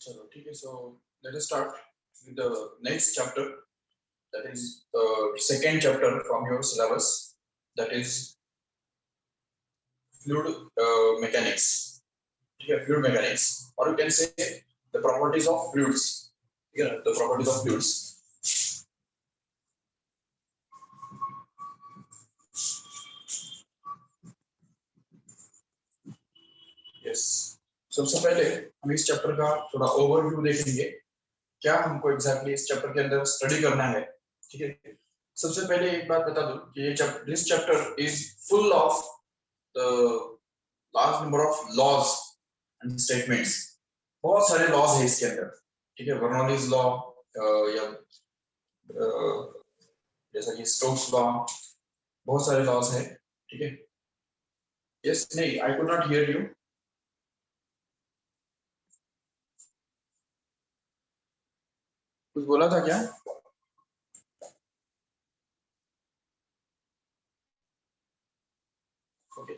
चलो ठीक है. So let us start with the next chapter, that is the second chapter from your syllabus, that is fluid mechanics. ठीक है, fluid mechanics, or you can say the properties of fluids. ठीक है, the properties of fluids. Yes. सबसे पहले हम इस chapter का थोड़ा ओवरव्यू देखेंगे, क्या हमको एग्जैक्टली इस चैप्टर के अंदर स्टडी करना है. ठीक है, सबसे पहले एक बात बता दूं कि ये chapter, this chapter is full of the large number of laws and statements. बहुत सारे लॉज है इसके अंदर. ठीक है, बर्नौलीज लॉ या जैसा कि स्टोक्स लॉ, बहुत सारे लॉज है. ठीक है. यस, नहीं, I could not here you. कुछ बोला था क्या? ओके,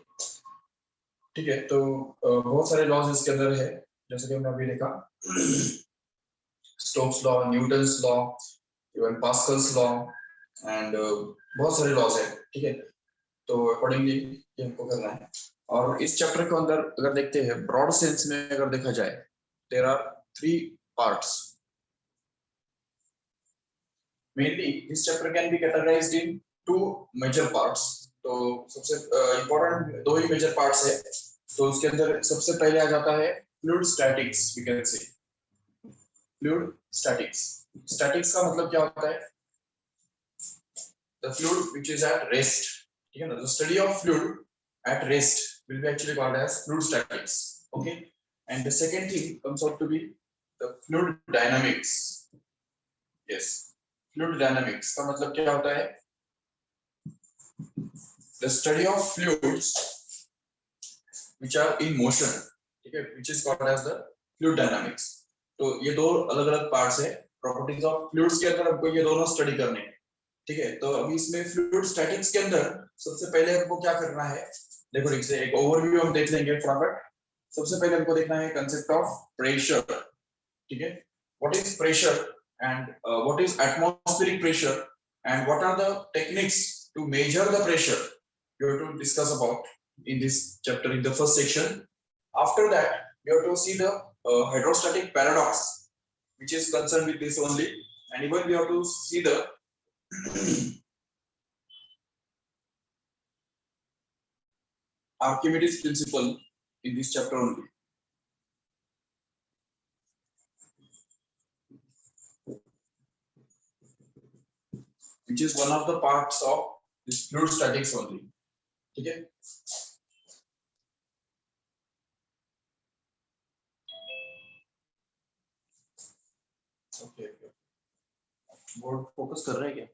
ठीक है. तो बहुत सारे लॉज इसके अंदर है, जैसे कि हमने अभी देखा, Stokes law, Newton's law, even Pascal's law, and बहुत सारे लॉज है. ठीक है, तो अकॉर्डिंगली ये हमको करना है. और इस चैप्टर के अंदर अगर देखते हैं ब्रॉड सेंस में, अगर देखा जाए, there are 3 parts. Mainly, this chapter can be categorized in 2 major parts. तो सबसे important 2 ही major parts है. तो उसके अंदर सबसे पहले आ जाता है fluid statics. We can say fluid statics. Statics का मतलब क्या होता है? The fluid which is at rest. ठीक है ना? The study of fluid at rest will be actually called as fluid statics. Okay. And the second thing comes out to be the fluid dynamics. Yes. Fluid dynamics का मतलब क्या होता है? The study of fluids which are in motion, ठीक है, which is called as the fluid dynamics. तो ये दो अलग-अलग पार्ट्स है. प्रॉपर्टीज ऑफ फ्लूइड्स के अंदर हमको ये दोनों स्टडी करने हैं. ठीक है, तो अभी इसमें फ्लूइड स्टैटिक्स के अंदर सबसे पहले हमको क्या करना है, देखो ठीक से एक ओवरव्यू हम देख लेंगे फटाफट. सबसे पहले हमको देखना है कंसेप्ट ऑफ प्रेशर. ठीक है, what is pressure and what is atmospheric pressure and what are the techniques to measure the pressure, you have to discuss about in this chapter in the first section. After that you have to see the hydrostatic paradox, which is concerned with this only, and even we have to see the Archimedes principle in this chapter only. Which is one of the parts of this fluid statics only. ठीक है, okay, board focus कर रहा है क्या?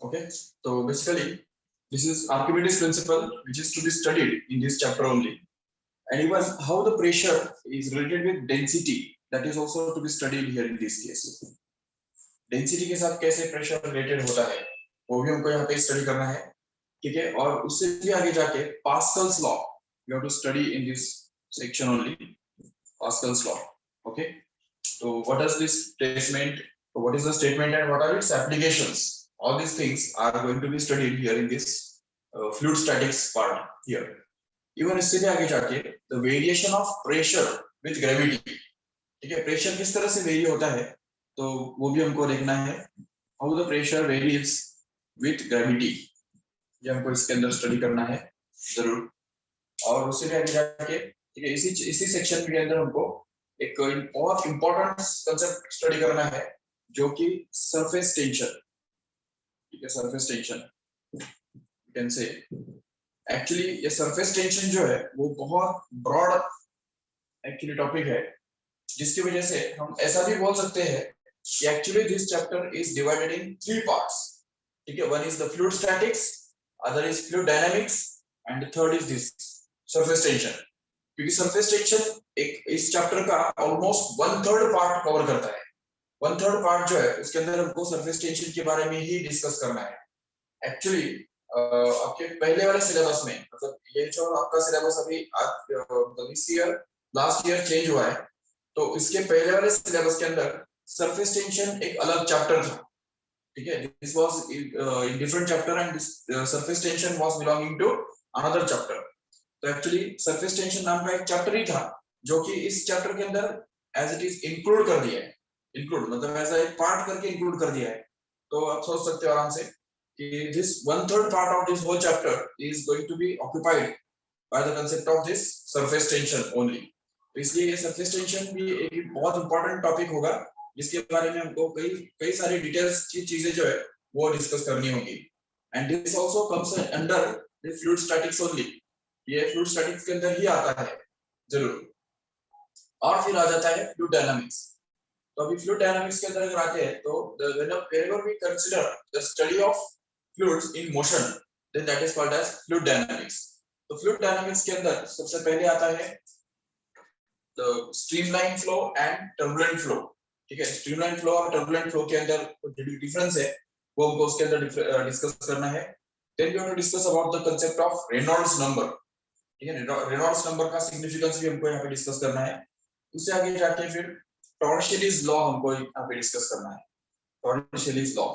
Okay, so basically this is Archimedes principle, which is to be studied in this chapter only. And even how the pressure is related with density, that is also to be studied here in this case. Density के साथ कैसे pressure related होता है, वो भी हमको यहाँ पे स्टडी करना है. ठीक है, और उससे भी आगे जाके Pascal's law you have to study in this section only. Pascal's law. Okay, so what does this statement, what is the statement and what are its applications? All these things are going to be studied here in this fluid statics part here. Even इससे भी आगे जाके the variation of pressure with gravity. ठीक है, pressure किस तरह से very होता है, तो वो भी हमको देखना है. How the pressure varies with gravity, ये हमको इसके अंदर स्टडी करना है जरूर. और उससे भी आगे जाके, ठीक है, इसी सेक्शन के अंदर हमको एक बहुत इंपॉर्टेंट कंसेप्ट स्टडी करना है, जो कि सरफेस टेंशन. ठीक है, surface tension you can say. Actually ये सरफेस टेंशन जो है वो बहुत ब्रॉड एक्चुअली टॉपिक है, जिसकी वजह से हम ऐसा भी बोल सकते हैं कि actually this chapter is divided in 3 parts. ठीक है, one is the fluid statics, other is fluid dynamics, and third is this surface tension. क्योंकि सरफेस टेंशन एक इस चैप्टर का ऑलमोस्ट 1/3 पार्ट कवर करता है. 1/3 पार्ट जो है उसके अंदर हमको सरफेस टेंशन के बारे में ही डिस्कस करना है. एक्चुअली आपके पहले वाले सिलेबस में, मतलब ये जो आपका सिलेबस अभी this year last year change हुआ है, तो इसके पहले वाले सिलेबस के अंदर सरफेस टेंशन एक अलग चैप्टर था, ठीक है. This was in different chapter and this surface tension was belonging to another chapter. तो एक्चुअली सरफेस टेंशन नाम का एक चैप्टर ही था जो कि इस चैप्टर के अंदर एज इट इज इंक्लूड कर दिया है. इंक्लूड मतलब ऐसा एक पार्ट करके इंक्लूड कर दिया है. तो आप सोच सकते हो आराम से कि this 1/3 part of this whole chapter is going to be occupied by the concept of this surface tension only. तो इसलिए ये surface tension भी एक बहुत important topic होगा जिसके बारे में हमको कई कई सारी डिटेल्स की चीजें जो है वो डिस्कस करनी होगी. And this also comes under the fluid statics only. ये fluid statics के अंदर ही आता है जरूर. और फिर आ जाता है fluid dynamics. तो अभी fluid dynamics के अंदर अगर आते हैं तो whenever we consider the study of fluids in motion, then that is called as fluid dynamics. तो fluid dynamics के अंदर सबसे पहले आता है the streamline flow and turbulent flow. ठीक है, streamline flow और turbulent flow के अंदर जो डिफरेंस है वो हमको उसके अंदर डिस्कस करना है. Then we have to discuss about the concept of Reynolds number. ठीक है, Reynolds number का सिग्निफिकेंस भी हमको यहाँ पे डिस्कस करना है. उससे आगे जाके फिर Torricelli's law हमको यहाँ पे डिस्कस करना है. Torricelli's law.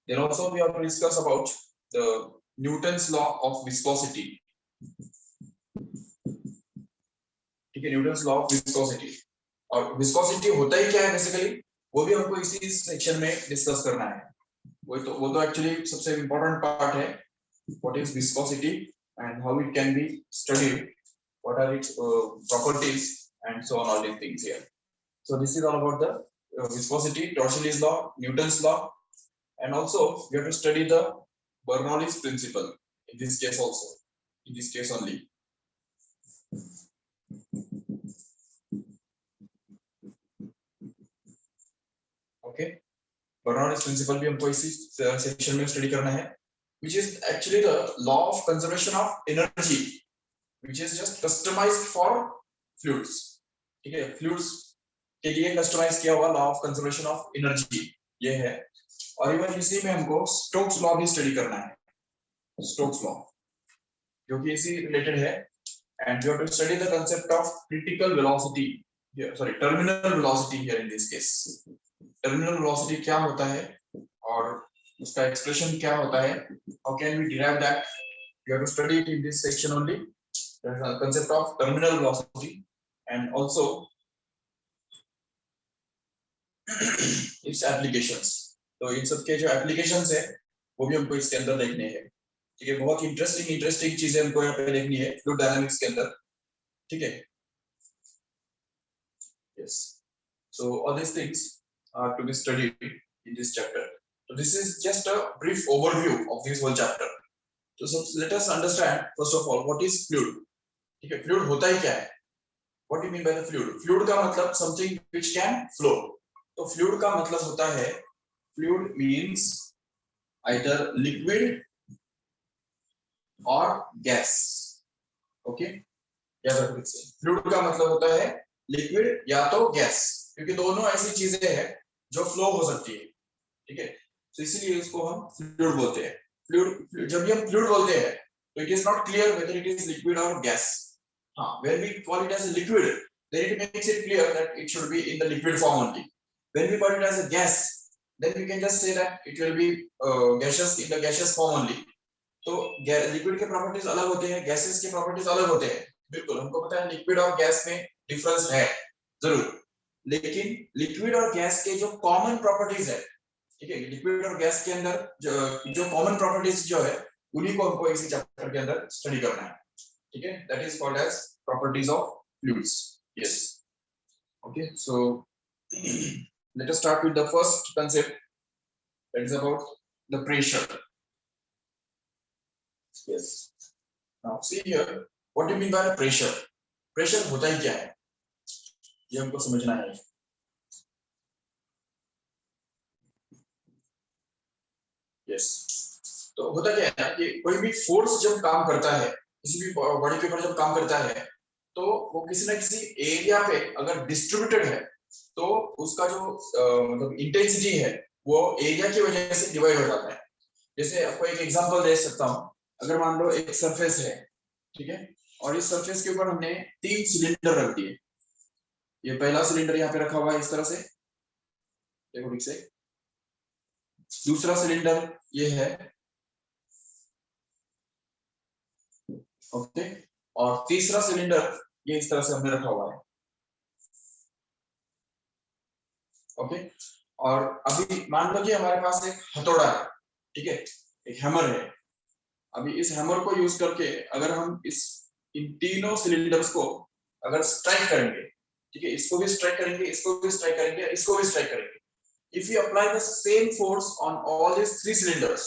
Then also we have to discuss about the Newton's law of viscosity. ठीक है, Newton's law of viscosity. और viscosity होता ही क्या है बेसिकली वो भी हमको इसी सेक्शन में डिस्कस करना है. वो तो एक्चुअली सबसे इम्पोर्टेंट पार्ट है. What is viscosity and how it can be studied? What are its properties and so on, all these things here. So this is all about the viscosity, Torricelli's law, Newton's law. And also we have to study the Bernoulli's principle in this case also, in this case only. Okay, Bernoulli's principle भी हमको इसी section में study करना है, which is actually the law of conservation of energy, which is just customized for fluids. ठीक है, fluids के लिए कस्टमाइज किया हुआ law of conservation of energy ये है. और इवन इसी में हमको स्टोक्स लॉ भी स्टडी करना है, स्टोक्स लॉ जो कि इसी रिलेटेड है. And we have to study the concept of critical velocity, sorry terminal velocity here in this case. Terminal velocity क्या होता है और उसका एक्सप्रेशन क्या होता है, how can we derive that, we have to study it in this section only. The concept of terminal velocity and also its applications. तो इन सब के जो एप्लीकेशंस है वो भी हमको इसके अंदर देखने हैं. ठीक है, बहुत इंटरेस्टिंग चीजें हमको यहाँ पे देखनी है फ्लूइड डायनामिक्स के अंदर. ठीक है, yes. So all this things are to be studied in this chapter. So this is just a brief overview of this whole chapter. So let us understand first of all what is fluid. ठीक है, fluid होता ही क्या है, what do you mean by the fluid? Fluid का मतलब something which can flow. तो fluid का मतलब होता है, fluid means either liquid or gas. Okay, याद रखो इससे. Fluid का मतलब होता है liquid या तो gas, क्योंकि दोनों ऐसी चीजें हैं जो flow हो सकती है. ठीक है, तो इसीलिए इसको हम fluid बोलते हैं. Fluid, जब भी हम fluid बोलते हैं तो it is not clear whether it is liquid or gas. हाँ, when we call it as a liquid, then it makes it clear that it should be in the liquid form only. When we call it as a gas, then we can just say that it will be gaseous in the gaseous form only. तो liquid के properties अलग होते हैं, gases के properties अलग होते हैं. बिल्कुल हमको पता है लिक्विड और गैस में डिफरेंस है जरूर, लेकिन लिक्विड और गैस के जो कॉमन प्रॉपर्टीज है, ठीक है, लिक्विड और गैस के अंदर जो कॉमन प्रॉपर्टीज जो है उन्हीं को हमको इसी चैप्टर के अंदर स्टडी करना है. ठीक है, that is called as properties of fluids. Yes, okay. So let us start with the first concept, that is about the pressure. Yes, now see here, what do you mean by pressure? Pressure होता ही क्या है ये हमको समझना है. Yes, तो होता क्या है कि कोई भी फोर्स जब काम करता है, किसी भी बॉडी के ऊपर जब काम करता है, तो वो किसी ना किसी एरिया पे अगर डिस्ट्रीब्यूटेड है तो उसका जो मतलब इंटेंसिटी है वो एरिया की वजह से डिवाइड हो जाता है। जैसे आपको एक एग्जांपल दे सकता हूँ, अगर मान लो एक सरफेस है, ठीक है, और इस सरफेस के ऊपर हमने 3 सिलेंडर रख दिए। ये पहला सिलेंडर यहाँ पे रखा हुआ है इस तरह से, देखो ठीक से। दूसरा सिलेंडर ये है, ओके, और तीसरा सिलेंडर ये इस तरह से हमने रखा हुआ है, ओके। और अभी मान लो कि हमारे पास एक हथौड़ा है, ठीक है, एक हैमर है। अभी इस हैमर को यूज करके अगर हम इन तीनों सिलेंडर्स को अगर स्ट्राइक करेंगे, ठीक है, इसको भी स्ट्राइक करेंगे, इसको भी स्ट्राइक करेंगे, इसको भी स्ट्राइक करेंगे, if you apply the same force on all these 3 cylinders,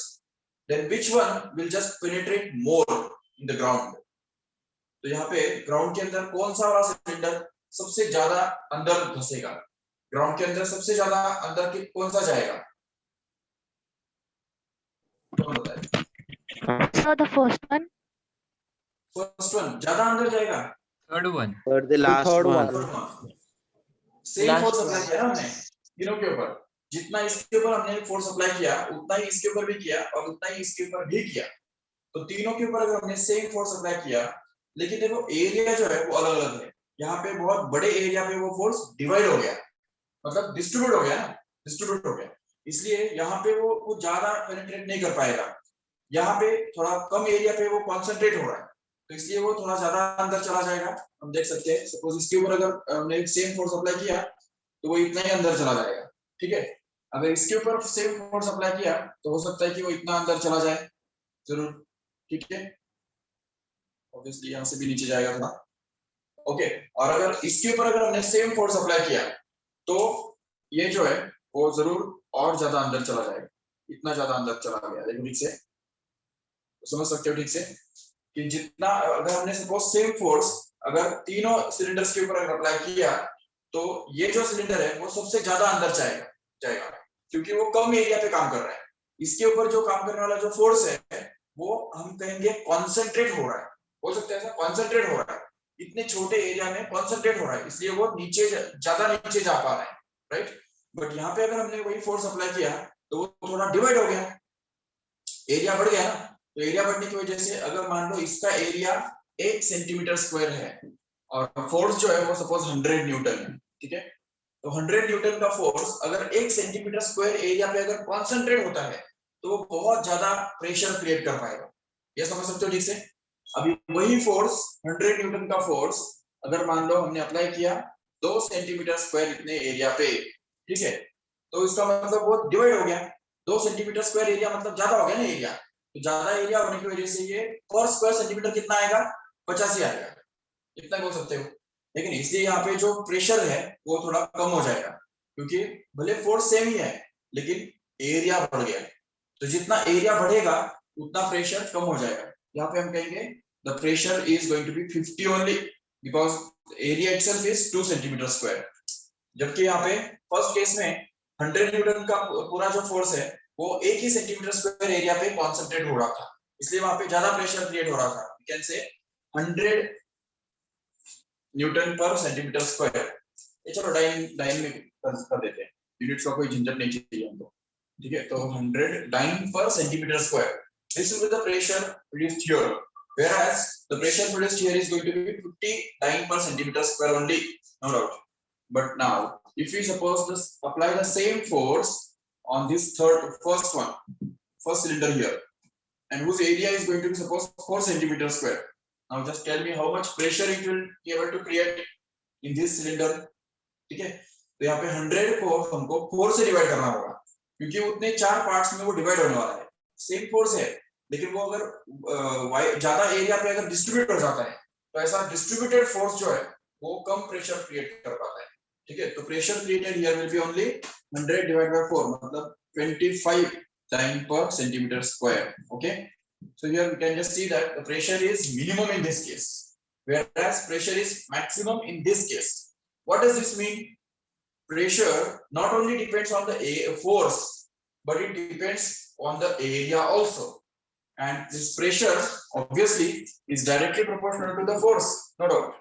then which one will just penetrate more in the ground? तो यहाँ पे ग्राउंड के अंदर कौन सा वाला सिलेंडर सबसे ज्यादा अंदर घुसेगा? ग्राउंड के अंदर सबसे ज्यादा अंदर के कौन सा जाएगा? कौन बताए? So the first one. First one ज्यादा अंदर जाएगा, Third one. Or the last third one. Same force apply किया ना हमने तीनों के ऊपर, जितना इसके ऊपर हमने फोर्स अप्लाई किया उतना ही इसके ऊपर भी किया और उतना ही इसके ऊपर भी किया। तो तीनों के ऊपर अगर हमने सेम फोर्स अप्लाई किया, लेकिन देखो एरिया जो है वो अलग अलग है। यहाँ पे बहुत बड़े एरिया पे वो फोर्स डिवाइड हो गया, मतलब डिस्ट्रीब्यूट हो गया ना, डिस्ट्रीब्यूट हो गया, इसलिए यहाँ पे वो ज्यादा पेनिट्रेट नहीं कर पाएगा। यहाँ पे थोड़ा कम एरिया पे वो कॉन्सेंट्रेट हो रहा है, तो इसलिए वो थोड़ा ज्यादा अंदर चला जाएगा। हम देख सकते हैं, सपोज इसके ऊपर अगर हमने सेम फोर्स अप्लाई किया तो वो इतना ही अंदर चला जाएगा, ठीक है। अगर इसके ऊपर सेम फोर्स अप्लाई किया तो हो सकता है कि वो इतना अंदर चला जाए, जरूर, ठीक है। ऑब्वियसली यहाँ से भी नीचे जाएगा थोड़ा, ओके। और अगर इसके ऊपर अगर हमने सेम फोर्स अप्लाई किया तो ये जो है वो जरूर और ज्यादा अंदर चला जाएगा, इतना ज्यादा अंदर चला गया। देखो ठीक से, समझ सकते हो ठीक से कि जितना अगर हमने सपोज सेम फोर्स अगर तीनों सिलेंडर्स के ऊपर अगर अप्लाई किया तो ये जो सिलेंडर है वो सबसे ज्यादा अंदर जाएगा, क्योंकि वो कम एरिया पे काम कर रहा है। इसके ऊपर जो काम करने वाला जो फोर्स है वो हम कहेंगे कॉन्सेंट्रेट हो रहा है, हो सकता है ऐसा, कॉन्सेंट्रेट हो रहा है, इतने छोटे एरिया में कॉन्सेंट्रेट हो रहा है, इसलिए वो नीचे ज्यादा नीचे जा पा रहा है, राइट। बट यहाँ पे अगर हमने वही फोर्स अप्लाई किया तो वो थोड़ा डिवाइड हो गया, एरिया बढ़ गया ना। तो एरिया बढ़ने की वजह से अगर मान लो इसका एरिया 1 सेंटीमीटर स्क्वायर है और फोर्स जो है वो सपोज 100 न्यूटन है, ठीक है। तो 100 न्यूटन का फोर्स अगर 1 सेंटीमीटर स्क्वायर एरिया पे अगर कॉन्सेंट्रेट होता है तो वो बहुत ज्यादा प्रेशर क्रिएट कर पाएगा, ये समझ सकते हो ठीक से। अभी वही फोर्स 100 न्यूटन का फोर्स अगर मान लो हमने अप्लाई किया 2 सेंटीमीटर स्क्वायर इतने एरिया पे, ठीक है, तो इसका मतलब वो डिवाइड हो गया। 2 सेंटीमीटर स्क्वायर एरिया मतलब ज्यादा हो गया ना एरिया, तो ज्यादा एरिया होने की वजह से ये पर स्क्वायर सेंटीमीटर कितना आएगा, 50 ही आएगा, इतना बोल सकते हो। लेकिन इसलिए यहाँ पे जो प्रेशर है वो थोड़ा कम हो जाएगा, क्योंकि भले फोर्स सेम ही है लेकिन एरिया बढ़ गया है। तो जितना एरिया बढ़ेगा उतना प्रेशर कम हो जाएगा। यहाँ पे हम कहेंगे the pressure is going to be 50 only because area itself is 2 centimetre square. जबकि यहाँ पे फर्स्ट केस में 100 न्यूटन का पूरा जो फोर्स है वो 1 ही सेंटीमीटर स्क्वायर एरिया पे कॉन्सेंट्रेट हो रहा था, इसलिए वहां पे ज्यादा प्रेशर क्रिएट हो रहा था। वी कैन से 100 न्यूटन पर सेंटीमीटर स्क्वायर। ये चलो डाइन में कर देते हैं, यूनिट्स का कोई झंझट नहीं चाहिए हमको, ठीक है। तो 100 डाइन पर centimetre square, this will be the pressure produced here, whereas the pressure produced here is going to be 50 dyne per centimeter square only, no doubt. But now if we suppose this apply the same force on this first cylinder here, and whose area is going to be suppose 4 centimeter square, now just tell me how much pressure it will be able to create in this cylinder, ठीक है। तो यहाँ पे 100 को हमको 4 से divide करना होगा, क्योंकि उतने 4 पार्ट्स में वो डिवाइड होने वाला है। सेम फोर्स है लेकिन वो अगर ज्यादा एरिया पे अगर डिस्ट्रीब्यूट हो जाता है तो ऐसा डिस्ट्रीब्यूटेड फोर्स जो है वो कम प्रेशर क्रिएट कर पाता है, ठीक है। तो pressure created here will be only 100 divide by 4, मतलब 25 time per centimetre square, okay. So here we can just see that the pressure is minimum in this case whereas pressure is maximum in this case. What does this mean? Pressure not only depends on the force but it depends on the area also, and this pressure obviously is directly proportional to the force, no doubt.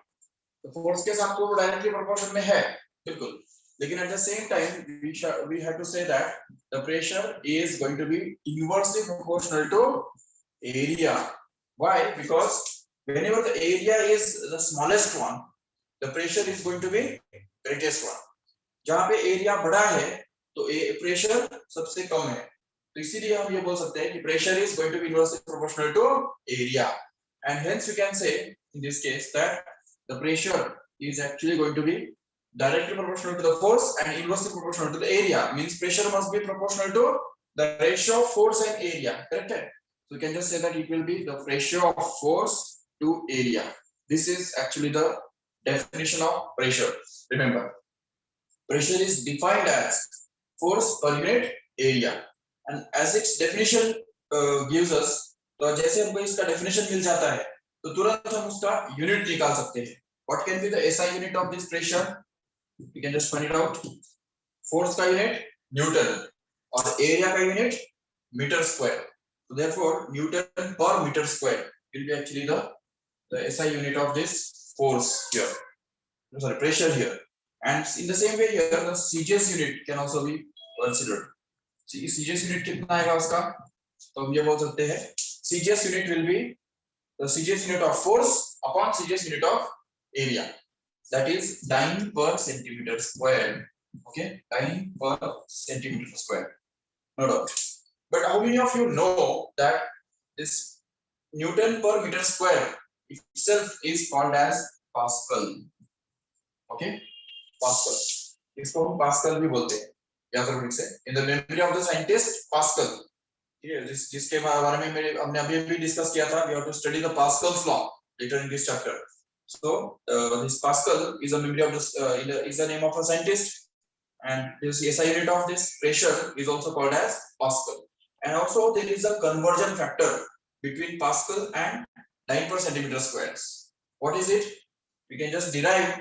तो force के साथ तो directly proportion में है, बिल्कुल। लेकिन at the same time we have to say that the pressure is going to be inversely proportional to area. Why? Because whenever the area is the smallest one, the pressure is going to be greatest one. जहाँ पे area बड़ा है तो pressure सबसे कम है, तो इसीलिए हम ये बोल सकते हैं कि pressure is going to be inversely proportional to area, and hence you can say in this case that the pressure is actually going to be directly proportional to the force and inversely proportional to the area. Means pressure must be proportional to the ratio of force and area, correct? So you can just say that it will be the ratio of force to area. This is actually the definition of pressure. Remember, pressure is defined as force per unit area, and as its definition gives us, तो जैसे हमको इसका definition मिल जाता है तो तुरंत हम उसका unit निकाल सकते हैं. What can be the SI unit of this pressure? We can just find it out. Force का unit Newton और area का unit meter square. So therefore Newton per meter square will be actually the SI unit of this force here. Sorry, pressure here. And in the same way here, the CGS unit can also be considered. CGS unit कितना आएगा उसका? तो हम ये बोल सकते हैं CGS unit will be the CGS unit of force upon CGS unit of area. That is dyne per centimeter square. Okay, dyne per centimeter square. No doubt. But how many of you know that this Newton per meter square itself is called as Pascal? Okay, Pascal. इसको हम pascal भी बोलते हैं, याद रखो इसे. In the memory of the scientist Pascal. ठीक है, जिसके बारे में हमने अभी भी डिस्कस किया था. We have to study the Pascal's law later in this chapter. So this Pascal is a memory of this is the name of a scientist, and this SI unit of this pressure is also called as Pascal. And also there is a conversion factor between Pascal and dyne per centimeter squares. What is it? We can just derive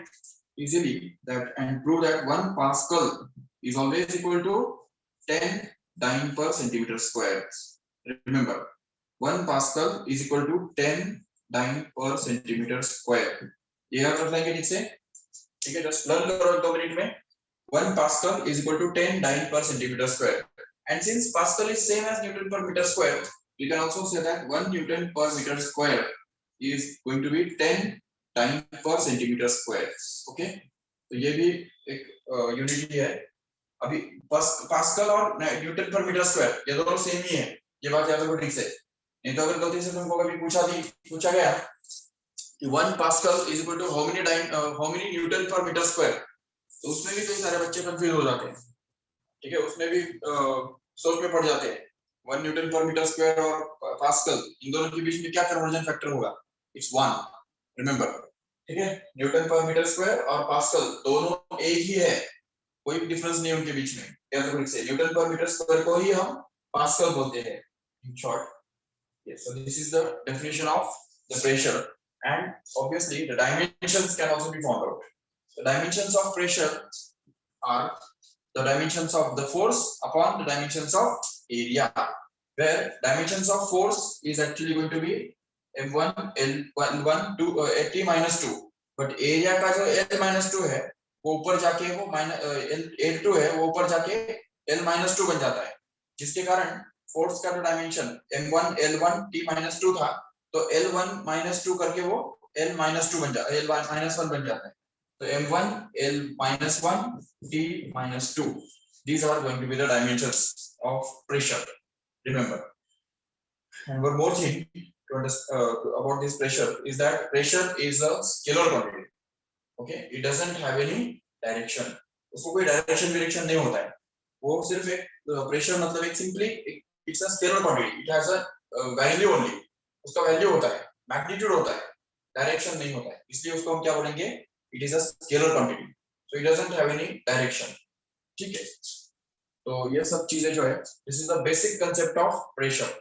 easily that and prove that 1 Pascal is always equal to 10 dyne per centimeter squares. Remember, 1 Pascal is equal to 10 dyne per centimeter square. ये याद रखना है ठीक से, ठीक है. Just learn करो 2 minute में. 1 Pascal is equal to 10 dyne per centimeter square, and since Pascal is same as Newton per meter square, we can also say that 1 Newton per meter square is going to be 10 dyne per centimeter square. Okay, तो ये भी एक unit ही है. अभी pascal और Newton per metre square ये दोनों same ही है, ये बात याद रखो ठीक से. नहीं तो अगर गलती से तुमको कभी पूछा गया कि 1 pascal is equal to how many newton per metre square, तो उसमें भी कई सारे बच्चे कंफ्यूज हो जाते हैं. ठीक है, उसमें भी सोच में पड़ जाते हैं 1 न्यूटन पर मीटर स्क्वायर और पास्कल, इन दोनों के बीच में क्या कन्वर्जन फैक्टर होगा? इट्स 1. रिमेंबर, ठीक है, न्यूटन पर मीटर स्क्वायर और पास्कल दोनों एक ही है, कोई भी डिफरेंस नहीं उनके बीच में. याद रखो से न्यूटन पर मीटर स्क्वायर को ही हम पास्कल बोलते हैं in short. yes, so this is the definition of the pressure, and obviously the dimensions can also be found out. The dimensions of pressure are the dimensions of the force upon the dimensions of area, where dimensions of force is actually going to be m1 l1 2 t minus 2, but area का जो l minus 2 है वो ऊपर जाके वो l2 है वो ऊपर जाके l minus 2 बन जाता है, जिसके कारण फोर्स का जो dimension m1 l1 t minus 2 था, तो l1 minus 2 करके वो l minus 2 बन जाता है, l minus 1 बन जाता है. तो m1 l minus 1 t minus 2, these are going to be the dimensions of pressure. Remember, and one more thing to understand about this pressure is that pressure is a scalar quantity. Okay, it doesn't have any direction. उसको कोई direction नहीं होता है, वो सिर्फ एक pressure मतलब एक simply it's a scalar quantity. It has a value only. उसका value होता है, magnitude होता है, direction नहीं होता है, इसलिए उसको हम क्या बोलेंगे? It is a scalar quantity. So it doesn't have any direction. ठीक है, तो ये सब चीजें जो है, this is the basic concept of pressure.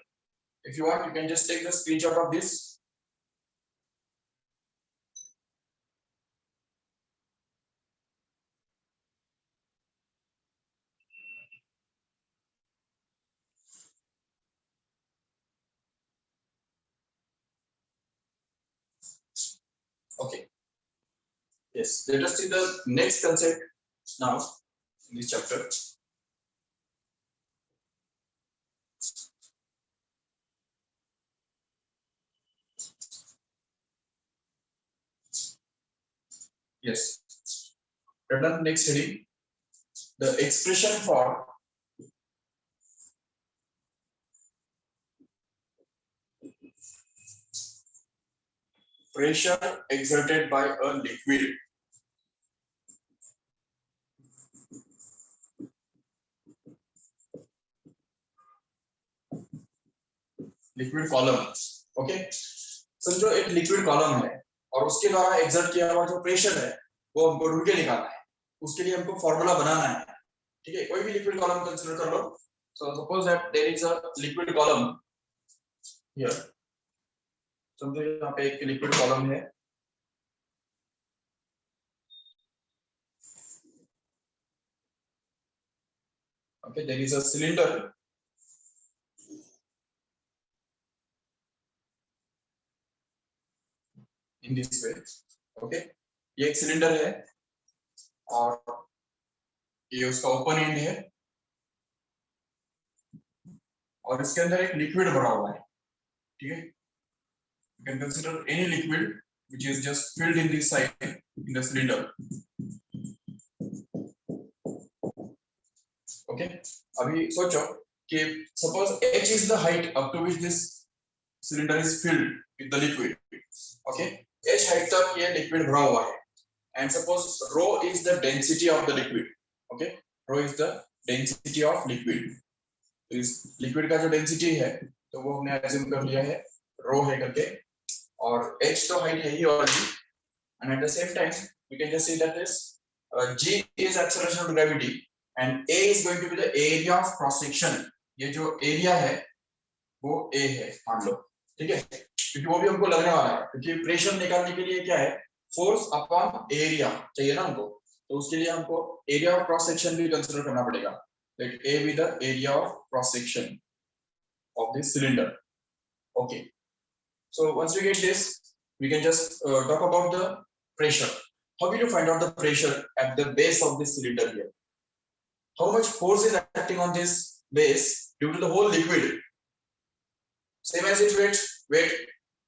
If you want, you can just take the screenshot of this. Okay. Yes, let us see the next concept now. in this chapter. Yes. Written next heading. The expression for pressure exerted by a liquid column. Okay, समझो एक liquid column है और उसके द्वारा exert किया हुआ जो pressure है वो हमको ढूंढ के निकालना है. उसके लिए हमको फॉर्मूला बनाना है. ठीक है, कोई भी लिक्विड कॉलम कंसीडर कर लो. So suppose that there is a liquid column here. समझो यहाँ पे एक लिक्विड कॉलम है. Okay, there is a cylinder. In this way. Okay, ये एक सिलेंडर है और ये उसका ओपन एंड है और इसके अंदर एक लिक्विड भरा हुआ है. ठीक है, you can consider any liquid which is just filled in this side in the cylinder. Okay, अभी सोचो कि suppose h is the height up to which this cylinder is filled with the liquid. Okay, h height तक ये liquid भरा हुआ है and suppose rho is the density of the liquid. Okay, rho is the density of liquid. तो इस liquid का जो density है तो वो हमने assume कर लिया है rho है करके और h तो height है ही already, and at the same time we can just say that this g is acceleration of gravity and a is going to be the area of cross section. ये जो area है वो a है मान लो. ठीक है, क्योंकि वो भी हमको लगने वाला है क्योंकि प्रेशर निकालने के लिए क्या है फोर्स अपॉन एरिया चाहिए ना हमको. तो उसके लिए हमको एरिया ऑफ क्रॉस सेक्शन भी कंसीडर करना पड़ेगा. Let a be the area of cross section of this cylinder. Okay, so once we get this we can just talk about the pressure. How will you find out the pressure at the base of this cylinder here? How much force is acting on this base due to the whole liquid? Same as its weight.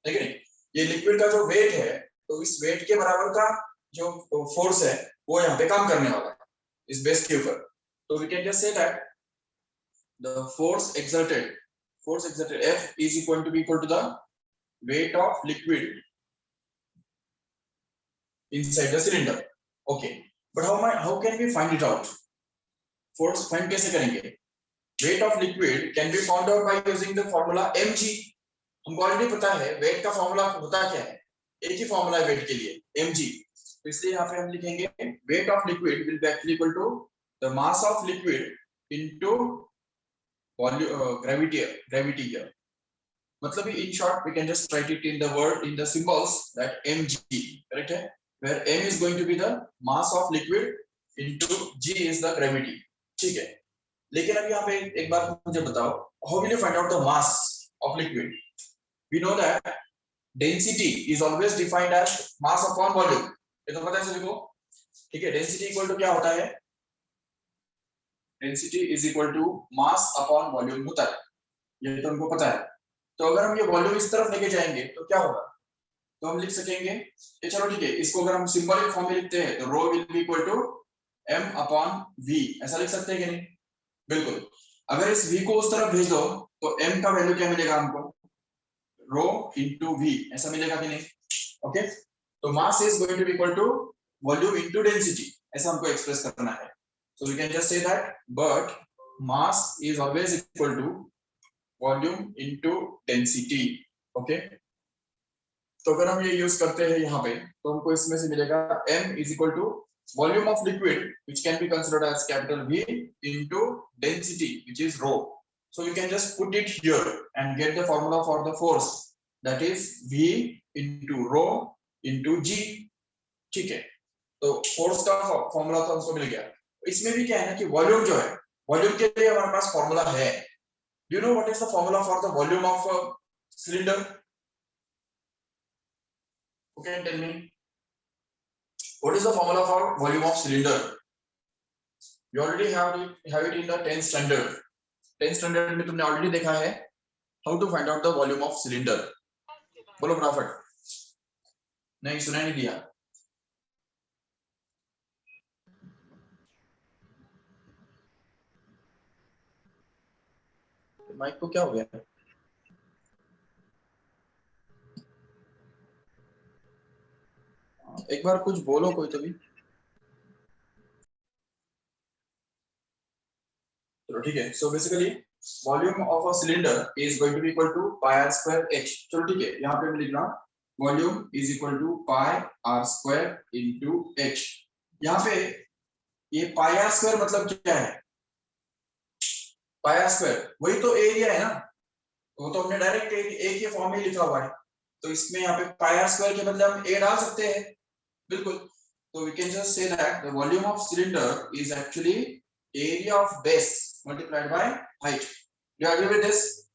है कि नहीं? ये liquid का जो wait है तो इस wait के बराबर का जो फोर्स है वो यहाँ पे काम करने वाला है इस बेस के ऊपर. तो we can just say that the force exerted F is equal to the weight of liquid inside the cylinder. Okay, but how can we find it out? Force find कैसे करेंगे? Weight of liquid can be found out by using the formula mg. हमको already पता है wait का formula होता क्या है. एक ही फॉर्मूला है वेट के लिए mg. तो इसलिए यहाँ पे हम लिखेंगे weight of liquid will be actually equal to the mass of liquid into volume gravity here. मतलब in short we can just write it in the word in the symbols that mg, correct है, where m is going to be the mass of liquid into g is the gravity. ठीक है, लेकिन अभी यहाँ पे एक बात मुझे बताओ, how will you find out the mass of liquid? We know that density is always defined as mass upon volume. ये तो पता है सभी को. ठीक है, density equal to क्या होता है? Density is equal to mass upon volume होता है, ये तो हमको पता है. तो अगर हम ये वॉल्यूम इस तरफ लेके जाएंगे तो क्या होगा? तो हम लिख सकेंगे ये, चलो ठीक है, इसको अगर हम सिंबॉलिक फॉर्म में लिखते हैं तो rho will be equal to m upon v. ऐसा लिख सकते हैं कि नहीं? बिल्कुल. अगर इस v को उस तरफ भेज दो तो m का वैल्यू क्या मिलेगा हमको? Rho into v. ऐसा मिलेगा कि नहीं? ओके, तो mass is going to be equal to volume into density. ऐसा हमको एक्सप्रेस करना है. So we can just say that but mass is always equal to volume into density. Okay, तो अगर हम ये यूज करते हैं यहाँ पे तो हमको इसमें से मिलेगा m is equal to volume of liquid which can be considered as capital V into density which is rho. So you can just put it here and get the formula for the force, that is V into rho into G. ठीक है, तो force का formula तो हमको मिल गया. इसमें भी क्या है ना कि वॉल्यूम जो है, वॉल्यूम के लिए हमारे पास फॉर्मूला है. Do you know what is the formula for the volume of a cylinder? Who can tell me? What is the formula for volume of cylinder? You already have it in the 10th standard. 10th standard में तुमने already देखा है how to find out the volume of cylinder. बोलो फटाफट. नहीं सुनाई नहीं दिया. माइक को क्या हो गया? एक बार कुछ बोलो कोई तो भी. चलो ठीक है. So basically volume of a cylinder is going to be equal to pi r square h. चलो ठीक है. यहाँ पे मैं लिख रहा हूँ volume is equal to pi r square into h. यहाँ पे ये pi r square मतलब क्या है? pi r square वही तो एरिया है ना. वो तो हमने डायरेक्ट एक के फॉर्म में लिखा हुआ है. तो इसमें यहाँ पे pi r square के बदले हम a डाल सकते हैं. बिल्कुल. So we can just say that the volume of cylinder is actually area of base multiplied by height. Do you agree with this?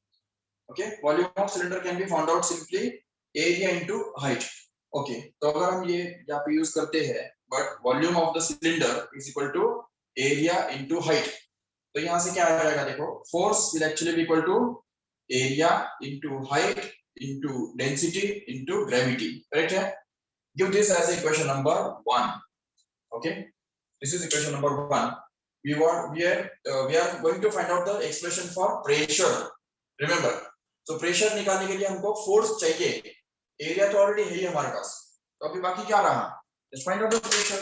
Okay. Volume of cylinder can be found out simply area into height. Okay. तो अगर हम ये यहाँ पे use करते हैं, but volume of the cylinder is equal to area into height. तो यहाँ से क्या आ जाएगा देखो, force will actually be equal to area into height into density into gravity. Correct है? Give this as equation number 1. Okay, this is equation number 1. We are going to find out the expression for pressure. Remember, so pressure निकालने के लिए हमको force चाहिए. Area तो already है ही हमारे पास. तो अभी बाकी क्या रहा? Let's find out the pressure.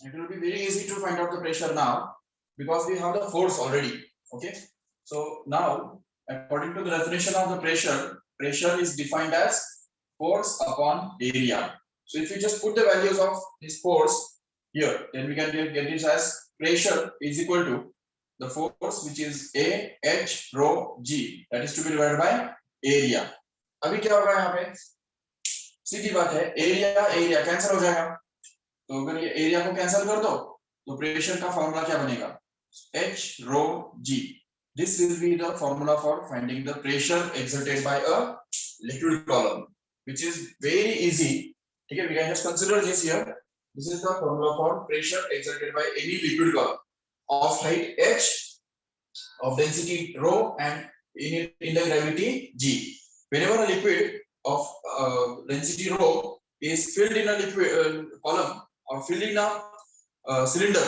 It will be very easy to find out the pressure now because we have the force already. Okay, so now according to the definition of the pressure, pressure is defined as force upon area. So if you just put the values of this force here, then we can get this as pressure is equal to the force which is A H rho G, that is to be divided by area. अभी क्या होगा यहाँ पे? सीधी बात है, area cancel हो जाएगा. तो अगर ये एरिया को कैंसिल कर दो तो प्रेशर का फॉर्मूला क्या बनेगा? H rho G. This will be the formula for finding the pressure exerted by a liquid column, which is very easy. Okay, we can just consider this here. This is the formula for pressure exerted by any liquid column of height h, of density rho, and in the gravity g. Whenever a liquid of density rho is filled in a liquid column or filled in a cylinder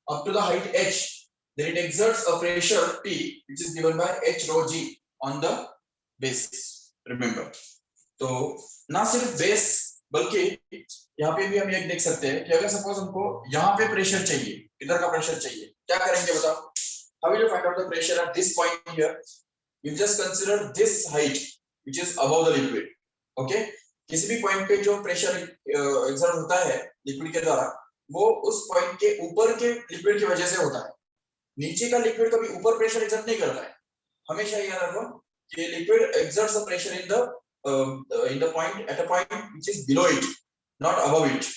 up to the height h, then it exerts a pressure P, which is given by h rho g on the base. Remember. तो ना सिर्फ base बल्कि यहाँ पे भी हम एक देख सकते हैं कि अगर सपोज हमको यहाँ पे प्रेशर चाहिए, इधर का प्रेशर चाहिए, क्या करेंगे बताओ? How will you find out the pressure at this point here? You just consider this height which is above the liquid. Okay? किसी भी पॉइंट पे जो प्रेशर एक्सर्ट होता है लिक्विड के द्वारा, वो उस पॉइंट के ऊपर के लिक्विड की वजह से होता है. नीचे का लिक्विड कभी ऊपर प्रेशर एक्सर्ट नहीं करता है. हमेशा याद रखो कि liquid exerts a pressure in the point at a point which is below it, not above it.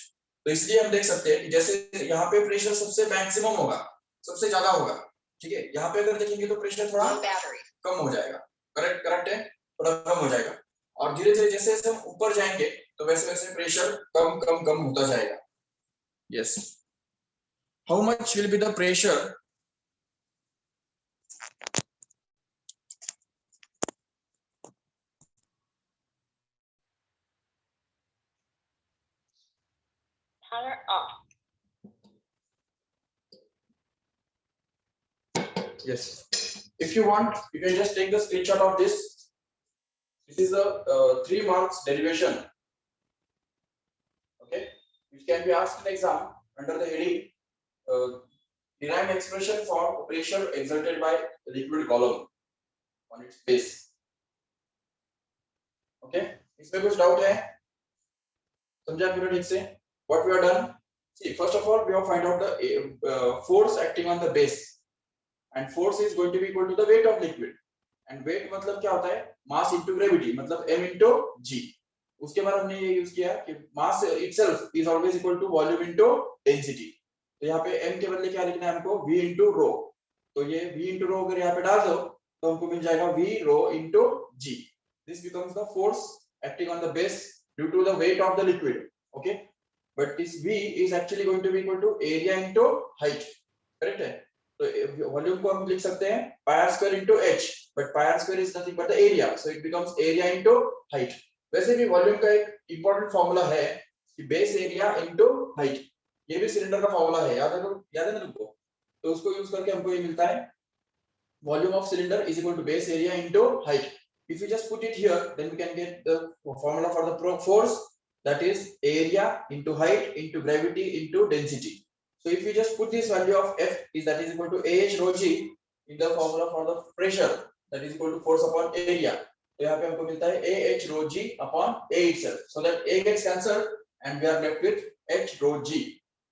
तो इसलिए हम देख सकते हैं कि जैसे यहाँ पे प्रेशर सबसे मैक्सिमम होगा, सबसे ज्यादा होगा. ठीक है, यहाँ पे अगर देखेंगे तो प्रेशर थोड़ा कम हो जाएगा. करेक्ट है, थोड़ा कम हो जाएगा. और धीरे धीरे जैसे जैसे हम ऊपर जाएंगे तो वैसे वैसे प्रेशर कम होता जाएगा. Yes. How much will be the pressure? Power off. Yes. If you want, you can just take the screenshot of this. This is a 3 marks derivation. Okay, which can be asked in exam under the heading derive expression for pressure exerted by liquid column on its base. Okay, इसमें कुछ doubt है? समझा पूरा ठीक से? What we have done? See, first of all, we have find out the force acting on the base, and force is going to be equal to the weight of liquid. And weight मतलब क्या होता है? Mass into gravity, मतलब m into g. उसके बाद हमने ये use किया कि mass itself is always equal to volume into density. तो यहाँ पे m के बदले क्या लिखना है हमको? v into rho. तो ये v into rho अगर यहाँ पे डाल दो तो हमको मिल जाएगा v rho into g. This becomes the force acting on the base due to the weight of the liquid. Okay, but this v is actually going to be equal to area into height. Correct है। तो volume को हम लिख सकते हैं pi square into h, but pi square is nothing but the area, so it becomes area into height. वैसे भी volume का एक इंपॉर्टेंट फार्मूला है कि बेस एरिया इनटू हाइट, ये भी सिलेंडर का फार्मूला है, याद है ना तुमको? तो उसको यूज करके हमको ये मिलता है volume of cylinder is equal to base area into height. If you just put it here, then we can get the formula for the force, that is area into height into gravity into density. So if you just put this value of F that is equal to AH rho G in the formula for the pressure, that is equal to force upon area. तो यहाँ पे हमको मिलता है AH rho G upon A itself. So that A gets cancelled and we are left with H rho G.